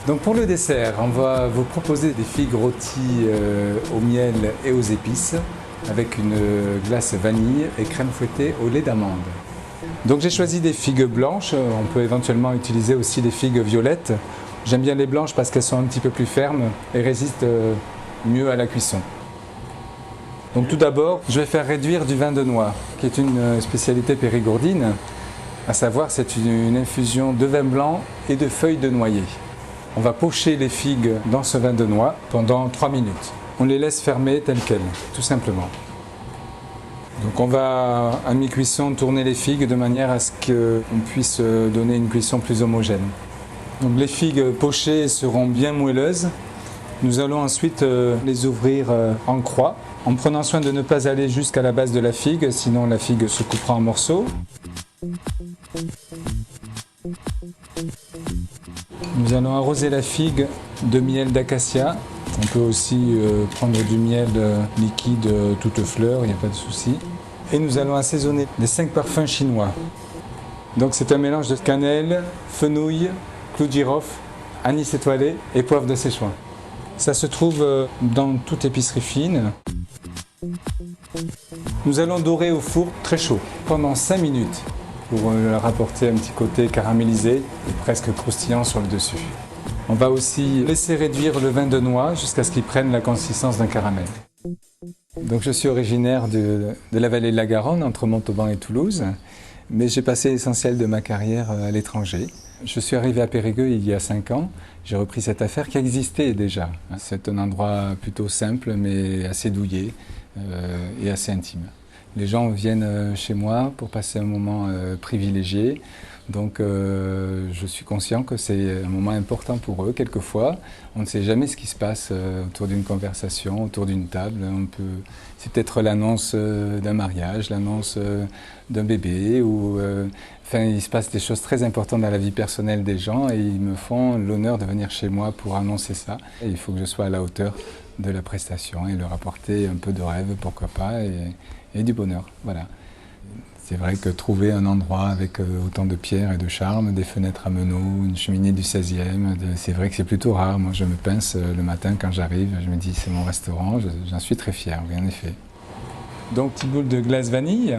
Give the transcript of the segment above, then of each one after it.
Donc pour le dessert, on va vous proposer des figues rôties au miel et aux épices avec une glace vanille et crème fouettée au lait d'amande. Donc j'ai choisi des figues blanches, on peut éventuellement utiliser aussi des figues violettes. J'aime bien les blanches parce qu'elles sont un petit peu plus fermes et résistent mieux à la cuisson. Donc tout d'abord, je vais faire réduire du vin de noix, qui est une spécialité périgourdine. À savoir, c'est une infusion de vin blanc et de feuilles de noyer. On va pocher les figues dans ce vin de noix pendant 3 minutes. On les laisse fermer telles quelles, tout simplement. Donc on va à mi-cuisson tourner les figues de manière à ce qu'on puisse donner une cuisson plus homogène. Donc les figues pochées seront bien moelleuses. Nous allons ensuite les ouvrir en croix, en prenant soin de ne pas aller jusqu'à la base de la figue, sinon la figue se coupera en morceaux. Nous allons arroser la figue de miel d'acacia. On peut aussi prendre du miel liquide toute fleur, il n'y a pas de souci. Et nous allons assaisonner les 5 parfums chinois. Donc c'est un mélange de cannelle, fenouil, clou de girofle, anis étoilé et poivre de Szechuan. Ça se trouve dans toute épicerie fine. Nous allons dorer au four très chaud pendant 5 minutes pour leur apporter un petit côté caramélisé et presque croustillant sur le dessus. On va aussi laisser réduire le vin de noix jusqu'à ce qu'il prenne la consistance d'un caramel. Donc je suis originaire de la vallée de la Garonne, entre Montauban et Toulouse, mais j'ai passé l'essentiel de ma carrière à l'étranger. Je suis arrivé à Périgueux il y a 5 ans, j'ai repris cette affaire qui existait déjà. C'est un endroit plutôt simple mais assez douillet et assez intime. Les gens viennent chez moi pour passer un moment privilégié. Donc je suis conscient que c'est un moment important pour eux. Quelquefois, on ne sait jamais ce qui se passe autour d'une conversation, autour d'une table. C'est peut-être l'annonce d'un mariage, l'annonce d'un bébé. Enfin, il se passe des choses très importantes dans la vie personnelle des gens et ils me font l'honneur de venir chez moi pour annoncer ça. Et il faut que je sois à la hauteur de la prestation et leur apporter un peu de rêve, pourquoi pas, et du bonheur. Voilà. C'est vrai que trouver un endroit avec autant de pierres et de charme, des fenêtres à meneaux, une cheminée du 16e, c'est vrai que c'est plutôt rare. Moi, je me pince le matin quand j'arrive, je me dis c'est mon restaurant, j'en suis très fier, oui, en effet. Donc, petite boule de glace vanille.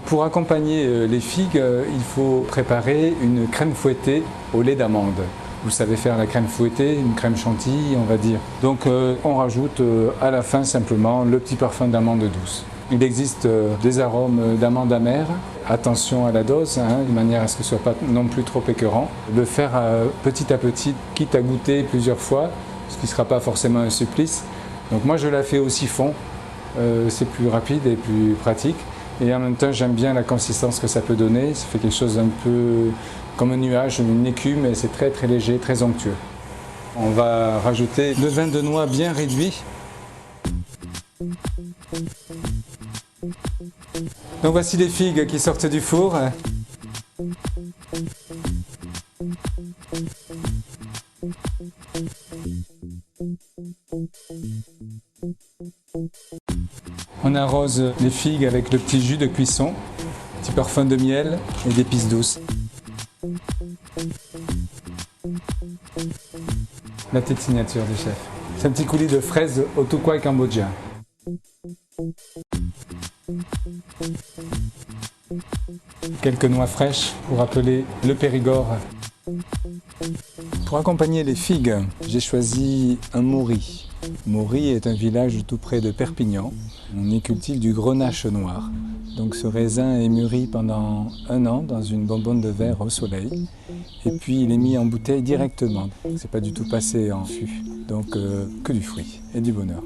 Pour accompagner les figues, il faut préparer une crème fouettée au lait d'amande. Vous savez faire la crème fouettée, une crème chantilly, on va dire. Donc, on rajoute à la fin simplement le petit parfum d'amande douce. Il existe des arômes d'amande amère. Attention à la dose, de manière à ce que ce ne soit pas non plus trop écœurant. Le faire petit à petit, quitte à goûter plusieurs fois, ce qui ne sera pas forcément un supplice. Donc moi je la fais au siphon, c'est plus rapide et plus pratique. Et en même temps j'aime bien la consistance que ça peut donner. Ça fait quelque chose un peu comme un nuage, une écume, et c'est très très léger, très onctueux. On va rajouter le vin de noix bien réduit. Donc voici les figues qui sortent du four. On arrose les figues avec le petit jus de cuisson, petit parfum de miel et d'épices douces. La petite signature du chef. C'est un petit coulis de fraises au tukwai cambodgien. Quelques noix fraîches pour rappeler le Périgord. Pour accompagner les figues, j'ai choisi un Maury. Maury est un village tout près de Perpignan. On y cultive du grenache noir. Donc ce raisin est mûri pendant 1 an dans une bonbonne de verre au soleil. Et puis il est mis en bouteille directement. C'est pas du tout passé en fût. Donc que du fruit et du bonheur.